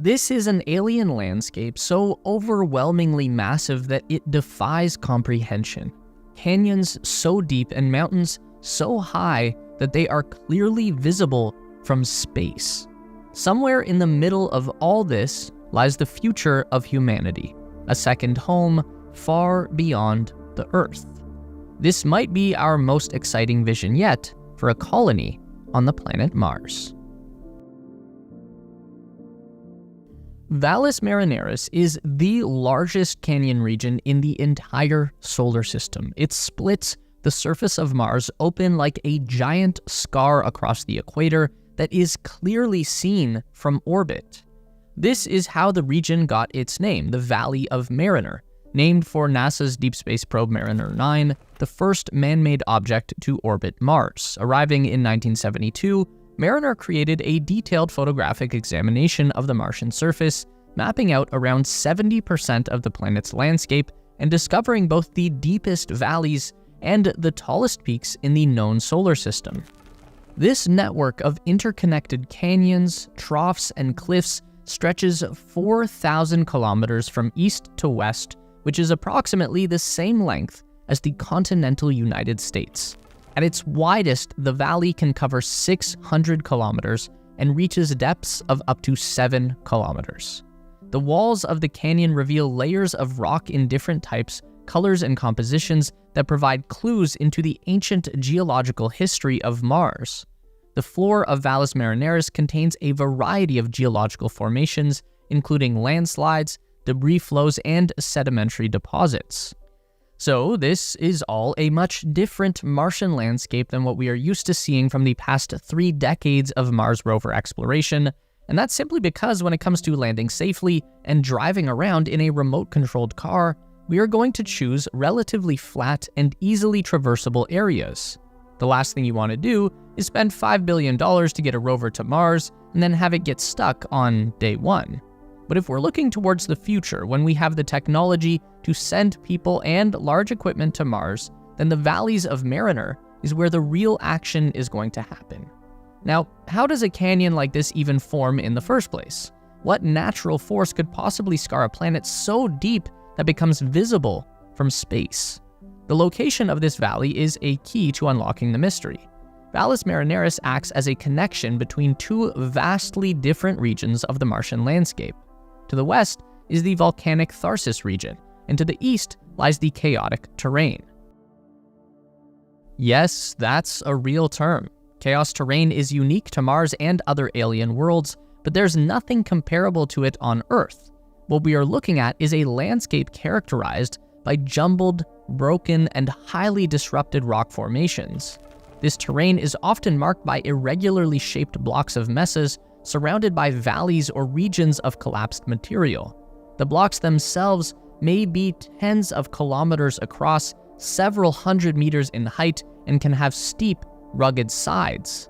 This is an alien landscape so overwhelmingly massive that it defies comprehension. Canyons so deep and mountains so high that they are clearly visible from space. Somewhere in the middle of all this lies the future of humanity, a second home far beyond the Earth. This might be our most exciting vision yet for a colony on the planet Mars. Valles Marineris is the largest canyon region in the entire solar system. It splits the surface of Mars open like a giant scar across the equator that is clearly seen from orbit. This is how the region got its name, the Valley of Mariner, named for NASA's deep space probe Mariner 9, the first man-made object to orbit Mars. Arriving in 1972, Mariner created a detailed photographic examination of the Martian surface, mapping out around 70% of the planet's landscape and discovering both the deepest valleys and the tallest peaks in the known solar system. This network of interconnected canyons, troughs, and cliffs stretches 4,000 kilometers from east to west, which is approximately the same length as the continental United States. At its widest, the valley can cover 600 kilometers and reaches depths of up to 7 kilometers. The walls of the canyon reveal layers of rock in different types, colors, and compositions that provide clues into the ancient geological history of Mars. The floor of Valles Marineris contains a variety of geological formations, including landslides, debris flows, and sedimentary deposits. So this is all a much different Martian landscape than what we are used to seeing from the past 3 decades of Mars rover exploration, and that's simply because when it comes to landing safely and driving around in a remote-controlled car, we are going to choose relatively flat and easily traversable areas. The last thing you want to do is spend $5 billion to get a rover to Mars and then have it get stuck on day 1. But if we're looking towards the future, when we have the technology to send people and large equipment to Mars, then the Valleys of Mariner is where the real action is going to happen. Now, how does a canyon like this even form in the first place? What natural force could possibly scar a planet so deep that becomes visible from space? The location of this valley is a key to unlocking the mystery. Valles Marineris acts as a connection between 2 vastly different regions of the Martian landscape. To the west is the volcanic Tharsis region, and to the east lies the chaotic terrain. Yes, that's a real term. Chaos terrain is unique to Mars and other alien worlds, but there's nothing comparable to it on Earth. What we are looking at is a landscape characterized by jumbled, broken, and highly disrupted rock formations. This terrain is often marked by irregularly shaped blocks of mesas surrounded by valleys or regions of collapsed material. The blocks themselves may be tens of kilometers across, several hundred meters in height, and can have steep, rugged sides.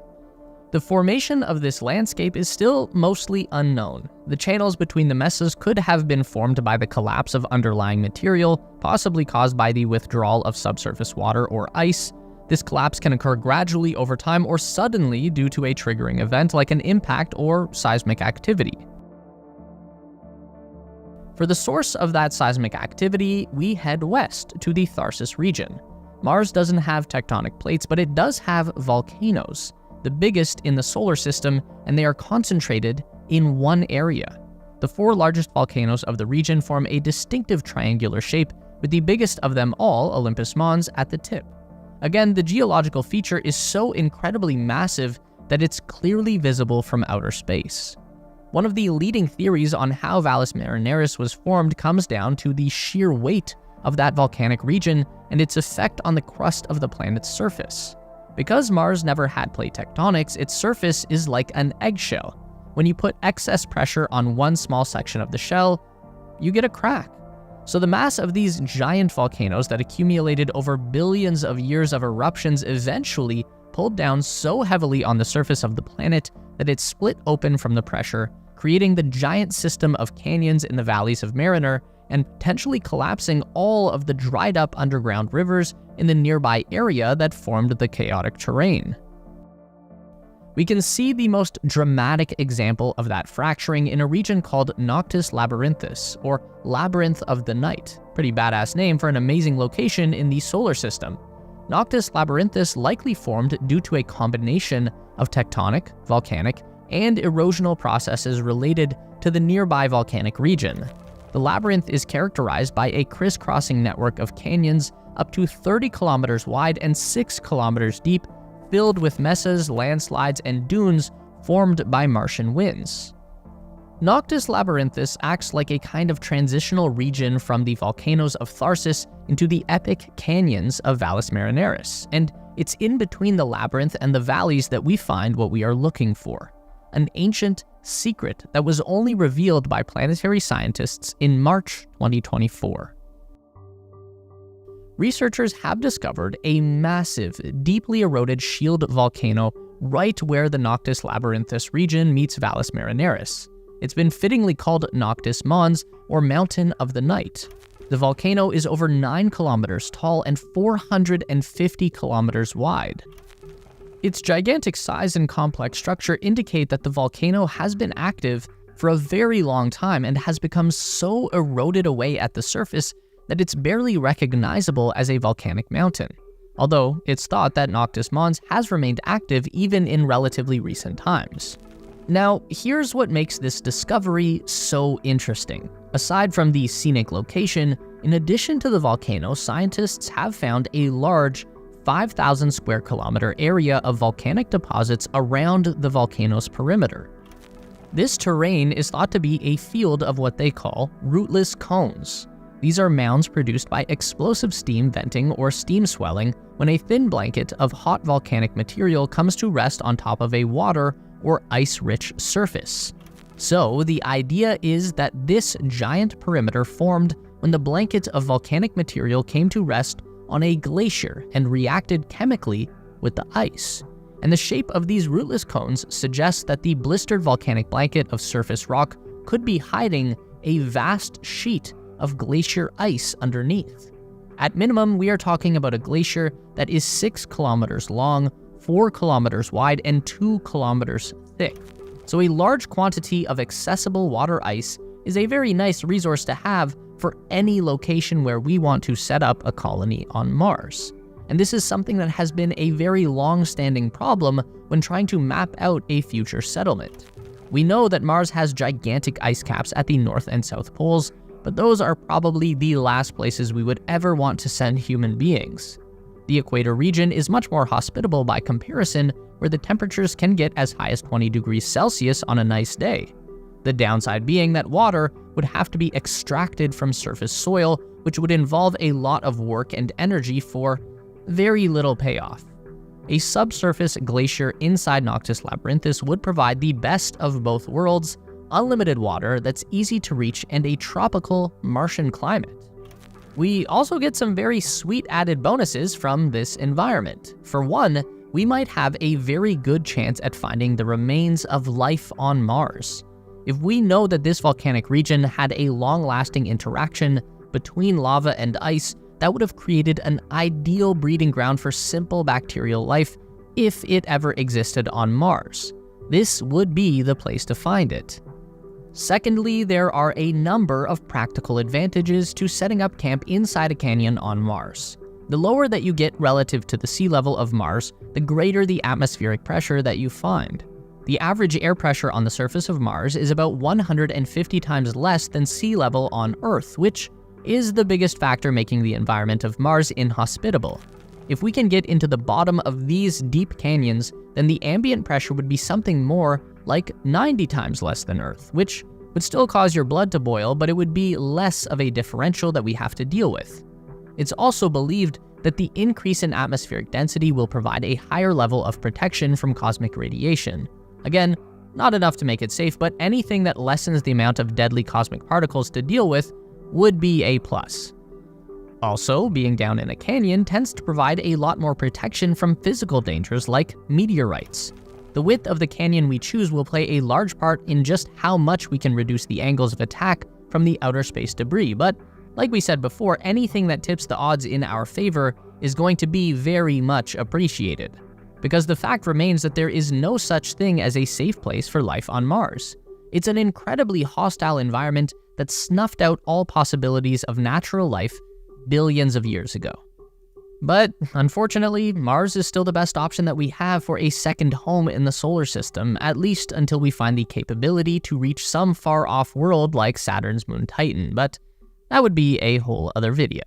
The formation of this landscape is still mostly unknown. The channels between the mesas could have been formed by the collapse of underlying material, possibly caused by the withdrawal of subsurface water or ice. This collapse can occur gradually over time or suddenly due to a triggering event like an impact or seismic activity. For the source of that seismic activity, we head west to the Tharsis region. Mars doesn't have tectonic plates, but it does have volcanoes, the biggest in the solar system, and they are concentrated in one area. The 4 largest volcanoes of the region form a distinctive triangular shape, with the biggest of them all, Olympus Mons, at the tip. Again, the geological feature is so incredibly massive that it's clearly visible from outer space. One of the leading theories on how Valles Marineris was formed comes down to the sheer weight of that volcanic region and its effect on the crust of the planet's surface. Because Mars never had plate tectonics, its surface is like an eggshell. When you put excess pressure on one small section of the shell, you get a crack. So the mass of these giant volcanoes that accumulated over billions of years of eruptions eventually pulled down so heavily on the surface of the planet that it split open from the pressure, creating the giant system of canyons in the Valleys of Mariner and potentially collapsing all of the dried up underground rivers in the nearby area that formed the chaotic terrain. We can see the most dramatic example of that fracturing in a region called Noctis Labyrinthus, or Labyrinth of the Night. Pretty badass name for an amazing location in the solar system. Noctis Labyrinthus likely formed due to a combination of tectonic, volcanic, and erosional processes related to the nearby volcanic region. The labyrinth is characterized by a crisscrossing network of canyons up to 30 kilometers wide and 6 kilometers deep, filled with mesas, landslides, and dunes formed by Martian winds. Noctis Labyrinthus acts like a kind of transitional region from the volcanoes of Tharsis into the epic canyons of Valles Marineris, and it's in between the labyrinth and the valleys that we find what we are looking for, an ancient secret that was only revealed by planetary scientists in March 2024. Researchers have discovered a massive, deeply eroded shield volcano right where the Noctis Labyrinthus region meets Valles Marineris. It's been fittingly called Noctis Mons, or Mountain of the Night. The volcano is over 9 kilometers tall and 450 kilometers wide. Its gigantic size and complex structure indicate that the volcano has been active for a very long time and has become so eroded away at the surface that it's barely recognizable as a volcanic mountain, although it's thought that Noctis Mons has remained active even in relatively recent times. Now, here's what makes this discovery so interesting. Aside from the scenic location, in addition to the volcano, scientists have found a large 5,000 square kilometer area of volcanic deposits around the volcano's perimeter. This terrain is thought to be a field of what they call rootless cones. These are mounds produced by explosive steam venting or steam swelling when a thin blanket of hot volcanic material comes to rest on top of a water or ice-rich surface. So the idea is that this giant perimeter formed when the blanket of volcanic material came to rest on a glacier and reacted chemically with the ice. And the shape of these rootless cones suggests that the blistered volcanic blanket of surface rock could be hiding a vast sheet of glacier ice underneath. At minimum, we are talking about a glacier that is 6 kilometers long, 4 kilometers wide, and 2 kilometers thick. So a large quantity of accessible water ice is a very nice resource to have for any location where we want to set up a colony on Mars. And this is something that has been a very long-standing problem when trying to map out a future settlement. We know that Mars has gigantic ice caps at the North and South poles, but those are probably the last places we would ever want to send human beings. The equator region is much more hospitable by comparison, where the temperatures can get as high as 20 degrees Celsius on a nice day. The downside being that water would have to be extracted from surface soil, which would involve a lot of work and energy for very little payoff. A subsurface glacier inside Noctis Labyrinthus would provide the best of both worlds: unlimited water that's easy to reach and a tropical Martian climate. We also get some very sweet added bonuses from this environment. For one, we might have a very good chance at finding the remains of life on Mars. If we know that this volcanic region had a long-lasting interaction between lava and ice, that would have created an ideal breeding ground for simple bacterial life if it ever existed on Mars. This would be the place to find it. Secondly, there are a number of practical advantages to setting up camp inside a canyon on Mars. The lower that you get relative to the sea level of Mars, the greater the atmospheric pressure that you find. The average air pressure on the surface of Mars is about 150 times less than sea level on Earth, which is the biggest factor making the environment of Mars inhospitable. If we can get into the bottom of these deep canyons, then the ambient pressure would be something more like 90 times less than Earth, which would still cause your blood to boil, but it would be less of a differential that we have to deal with. It's also believed that the increase in atmospheric density will provide a higher level of protection from cosmic radiation. Again, not enough to make it safe, but anything that lessens the amount of deadly cosmic particles to deal with would be a plus. Also, being down in a canyon tends to provide a lot more protection from physical dangers like meteorites. The width of the canyon we choose will play a large part in just how much we can reduce the angles of attack from the outer space debris, but like we said before, anything that tips the odds in our favor is going to be very much appreciated. because the fact remains that there is no such thing as a safe place for life on Mars. It's an incredibly hostile environment that snuffed out all possibilities of natural life billions of years ago. But unfortunately, Mars is still the best option that we have for a second home in the solar system, at least until we find the capability to reach some far-off world like Saturn's moon Titan, but that would be a whole other video.